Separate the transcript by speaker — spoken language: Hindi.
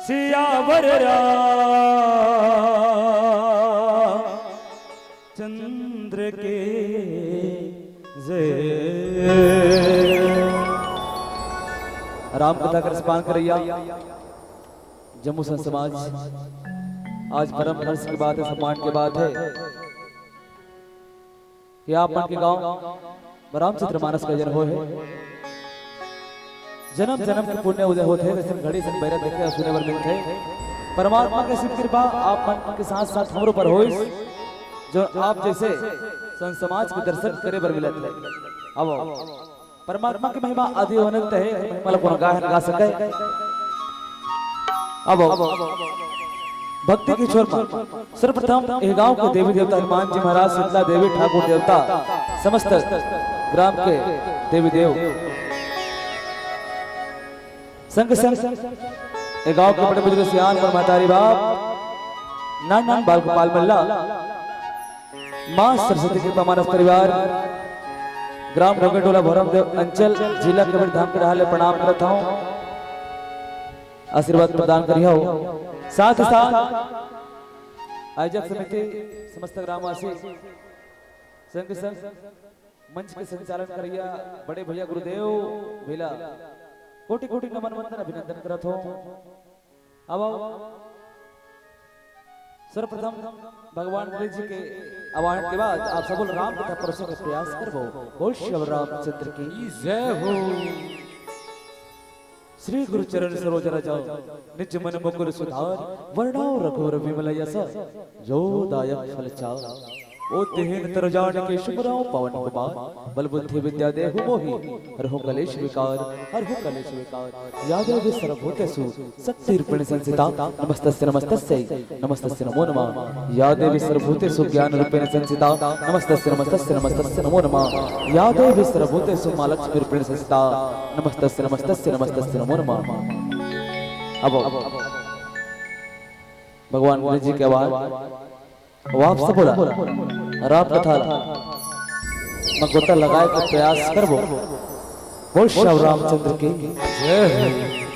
Speaker 1: सियावर चंद्र के राम कथा कर स्पान करैया जम्मू संत समाज। आज परम हर्ष की बात है, सम्मान की बात है कि आप मन के गांव रामचंद्र मानस का जन्म हो है। जन्म जन्म के पुण्य उदय होते हैं, वैसे घड़ी से बैरत देखे सुने वर मिलते हैं। परमात्मा की सिद्ध कृपा आप मन के साथ साथ हमरो पर होइस, जो आप जैसे संत समाज के दर्शन करे बर मिलत है। अब परमात्मा की महिमा आदि अनंत है, महिमा को गा सके। अब भक्ति की छोर पर सर्वप्रथम ये गांव के देवी देवता हनुमान जी महाराज, शीतला देवी, ठाकुर देवता, समस्त ग्राम के देवी देव, संग संग गांव के बड़े बुजुर्ग सियान पर मातारी बाप, नान नान बाल गोपाल मल्ला, मां सरस्वती कृपा मानस परिवार, ग्राम रंगटोला भरमदेव अंचल, जिला कबीर धाम के रहले प्रणाम करता हूं, आशीर्वाद प्रदान करियो। साथ साथ आयोजक समिति, समस्त ग्रामवासी, संग संग मंच के संचालन करिया बड़े भैया गुरुदेव भेला, कोटि कोटि नमन वंदन अभिनंदन करत हो। अब सर्वप्रथम भगवान गणेश जी के आवाहन के बाद आप सब राम कथा परोसने का प्रयास करबो। बोल श्री रामचंद्र की जय हो। श्री गुरु चरण सरोज रज निज मन मुकुर सुधार, वर्णौ रघुवर विमल यस, जो दायक फल चार। ओ तेहन तर जान के शुभराव पवन कुमार, बल बुद्धि विद्या देहु मोहि, हरहु कलेश विकार, हरहु कलेश विकार। यादेव सर्वभूतेषु शक्तिरूपिणी संस्थिता, नमस्तस्य नमस्तस्य नमस्तस्य नमो नमः। यादेव सर्वभूतेषु ज्ञान रूपेण संस्थिता, नमस्तस्य नमस्तस्य नमस्तस्य नमो नमः। यादेव सर्वभूतेषु मां लक्ष्मी रूपेण संस्थिता, नमस्तस्य नमस्तस्य नमस्तस्य नमो नमः। अब भगवान गणेश जी के आवाज आप सब बोला राम कथा मैं गोता लगाए का प्रयास करबो। बोल श्री रामचंद्र की जय।